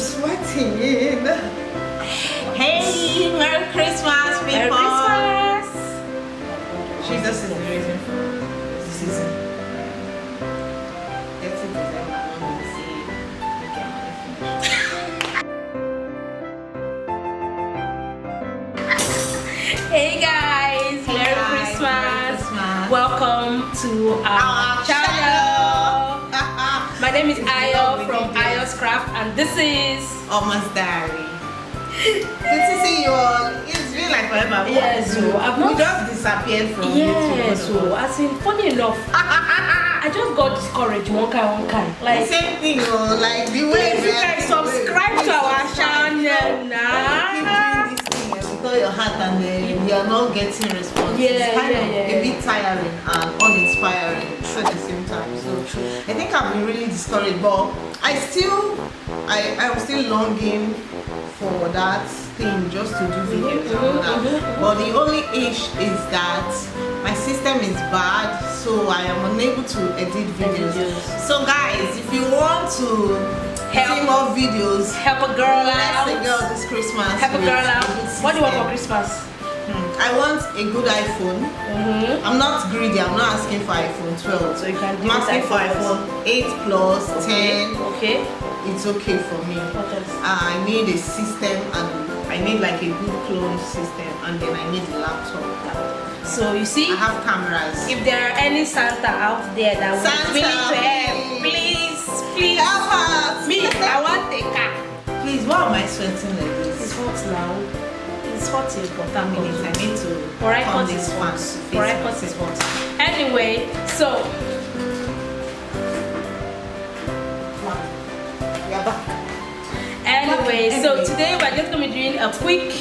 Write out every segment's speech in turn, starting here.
sweating. Hey, Merry Christmas, people. Merry Christmas. Jesus is the reason for this season. Let's see December. See Hey guys, Merry Christmas. Welcome to our channel. My name is Ayo from Ayo's Craft, and this is Omaa's Diary. Good to see you all. It's been like forever. Yes, so I've not just disappeared from YouTube. So as in, funny enough, I just got discouraged one kind. Like same thing, like the way you guys subscribe to our channel now. Your heart and then you are not getting response. It's kind of a bit tiring and uninspiring at the same time. So I think I've been really discouraged, but I'm still longing for that thing just to do videos and all that. But the only issue is that my system is bad, so I am unable to edit videos. So guys, if you want to see more videos, help a girl out. A girl this Christmas. Help a girl out. What do you want for Christmas? I want a good iPhone. I'm not greedy. I'm not asking for iPhone 12. So you can do I'm asking for iPhone 8 plus 10. Okay. It's okay for me. I need a system, and I need like a good clone system, and then I need a laptop. So you see, I have cameras. If there are any Santa out there that would willing to help, please help us. Me, I want a car. Please, why am I sweating like this? It's hot now. It's hot is but I need to. Hot is hot. Hot is hot. Anyway, so so today we're just gonna be doing a quick.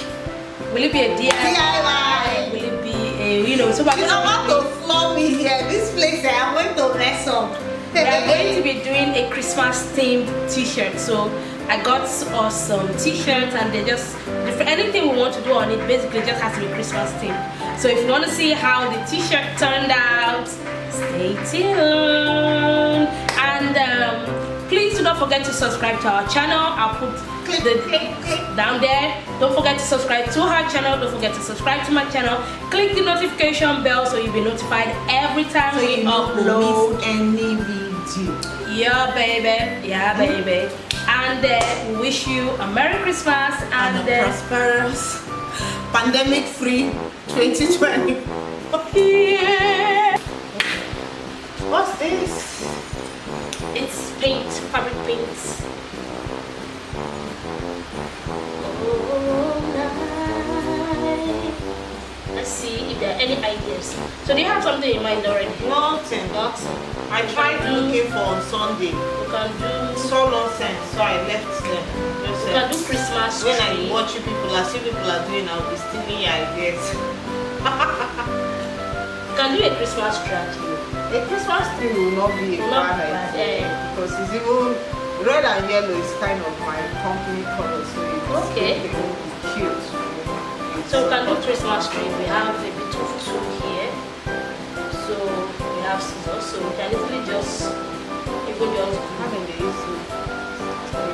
Will it be a DIY? Will it be a so we're about to floor me here. This place I'm going to mess up. We're going to be doing a Christmas themed t-shirt. So I got us some t-shirts, and they just anything we want to do on it basically just has to be Christmas themed. So if you want to see how the t-shirt turned out, stay tuned. And please do not forget to subscribe to our channel. I'll put the link down there. Don't forget to subscribe to her channel. Don't forget to subscribe to my channel. Click the notification bell so you'll be notified every time we upload any video. Yeah, baby. And we wish you a Merry Christmas and a prosperous, pandemic-free 2020. Yeah. What's this? It's paint, fabric paints. Let's see if there are any ideas. So do you have something in mind already? Nothing. I tried looking for on Sunday. You can do so nonsense, so I left them. You can do Christmas tree. When I watch you people, I see people are doing, I'll be stealing ideas. You can do a Christmas tree actually. A Christmas tree will not be a bad idea because it's even red and yellow is kind of my company color, so it's cute. So we can do Christmas tree. We have a bit of tool here. So we have scissors, so we can easily just having the easy.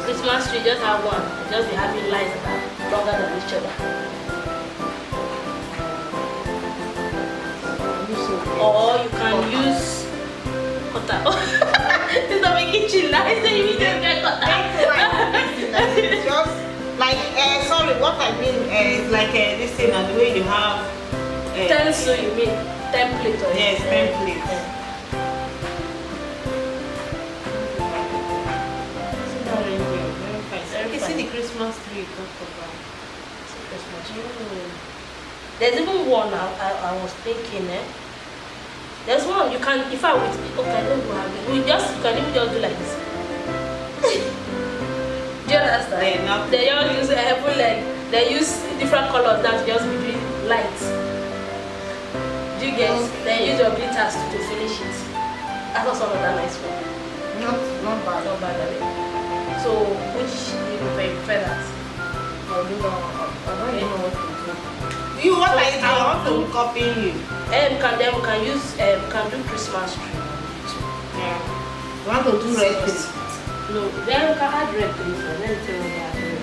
Christmas tree, just have one. Just be having lights that are longer than each other. Or you can use cutter. It's not making chill lights, so you just get cutter. Just like sorry, what I mean is like this thing, and the way you have stencil, you mean template? Or yes, template. You see the Christmas tree you talked about? Christmas tree. There's even one I was thinking. There's one you can, if I would, okay, I don't know how you can even just do like this. Do you understand? They all use they use different colors that just be doing lights. Do you get? They use your glitters to finish it. That's also another nice one. Not bad. Not bad at it. So which do you prefer that? I don't know what to do. You what I want to copy you. We can use can do Christmas tree. Yeah. You want to do red thing? No, then we can add red to this one. Let me tell you what they add red.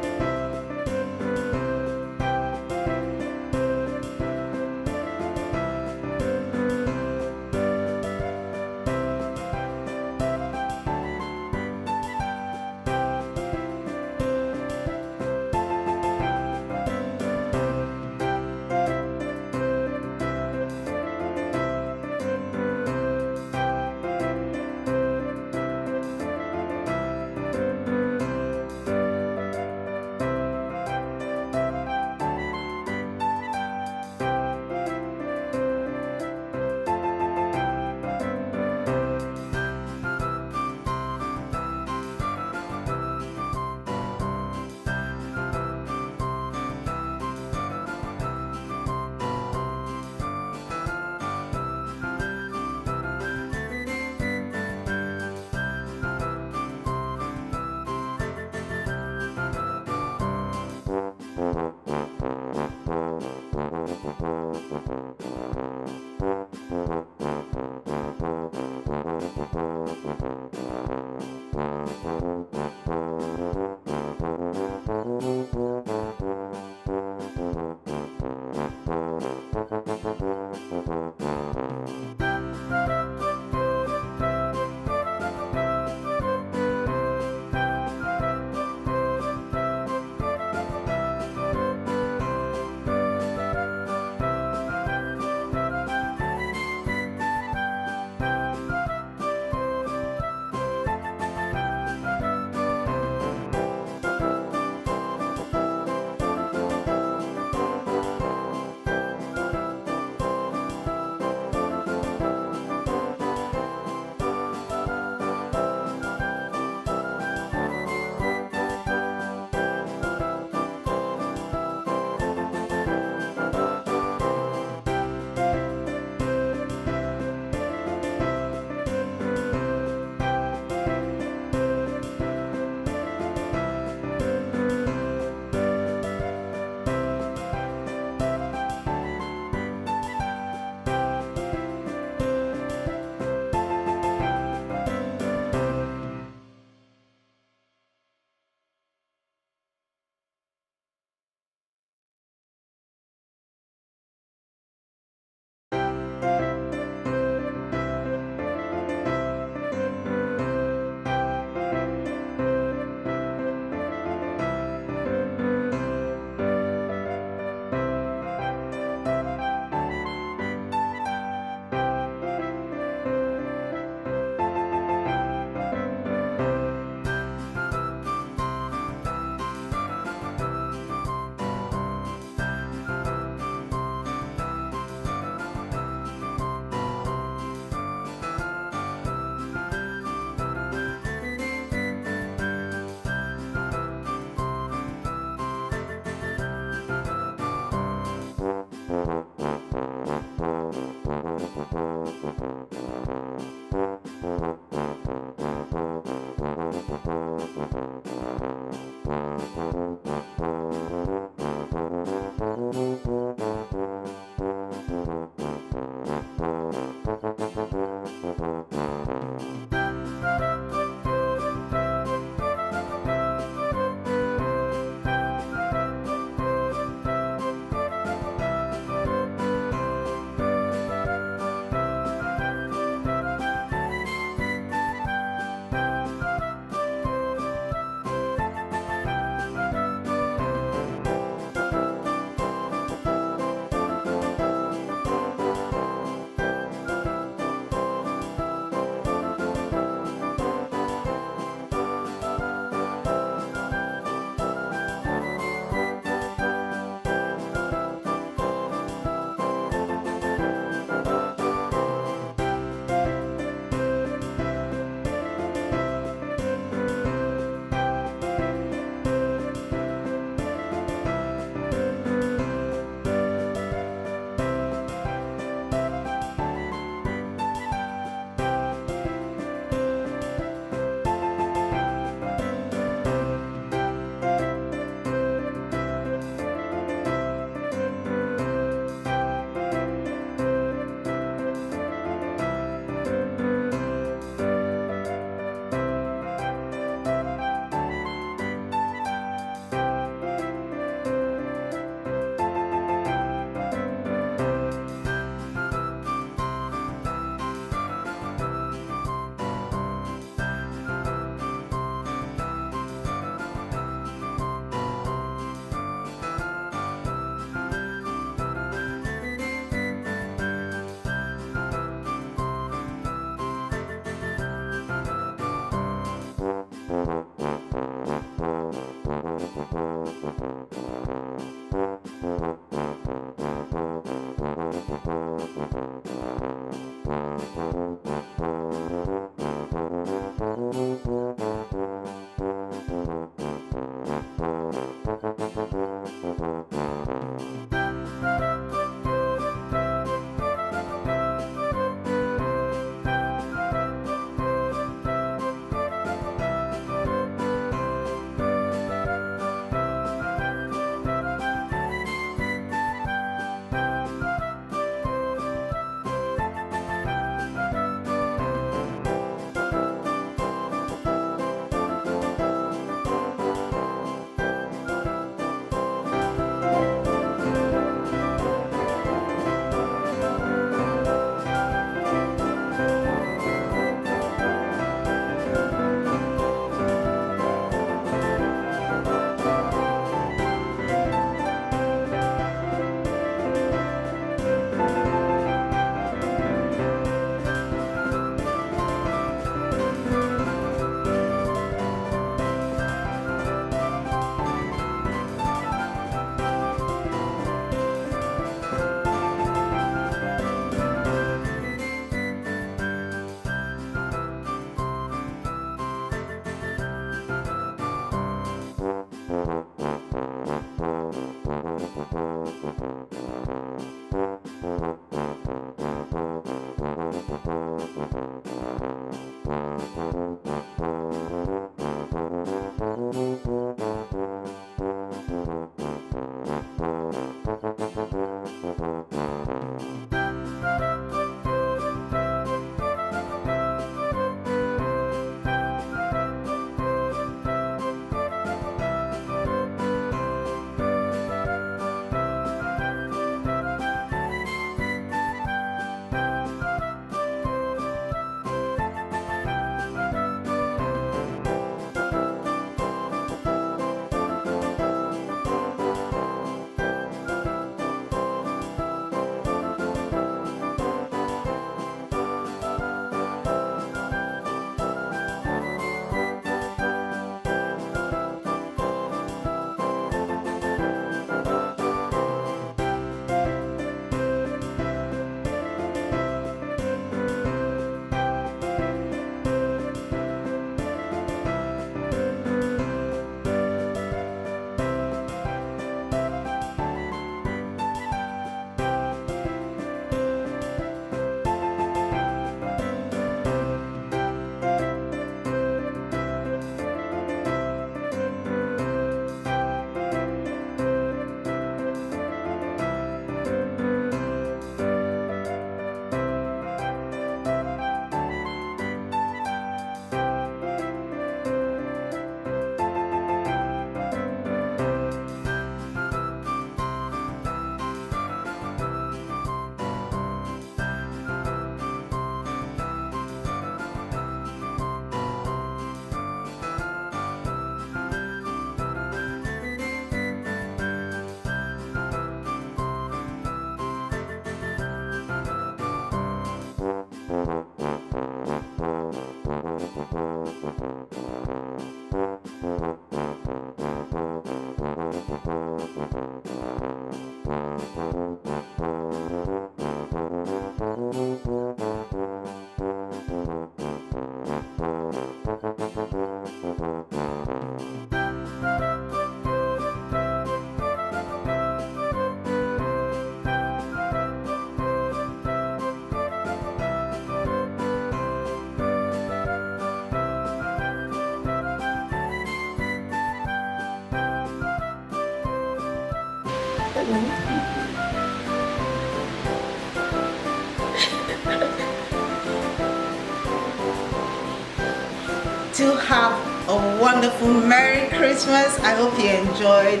To have a wonderful Merry Christmas. I hope you enjoyed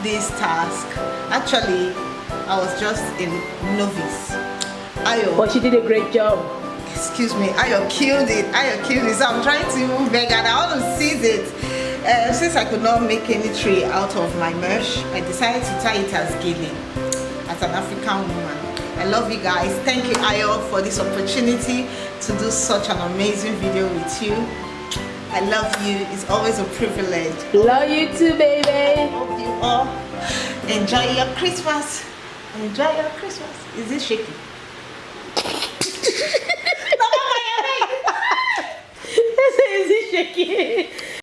this task. Actually, I was just a novice. Ayo, but she did a great job. Excuse me, Ayo killed it. Ayo killed it. So I'm trying to even beg and I want to seize it. Since I could not make any tray out of my mesh, I decided to tie it as gilling, as an African woman. I love you guys. Thank you, Ayo, for this opportunity to do such an amazing video with you. I love you. It's always a privilege. Love you too, I baby. hope you all enjoy your Christmas. Enjoy your Christmas. Is it shaky? Is it shaky?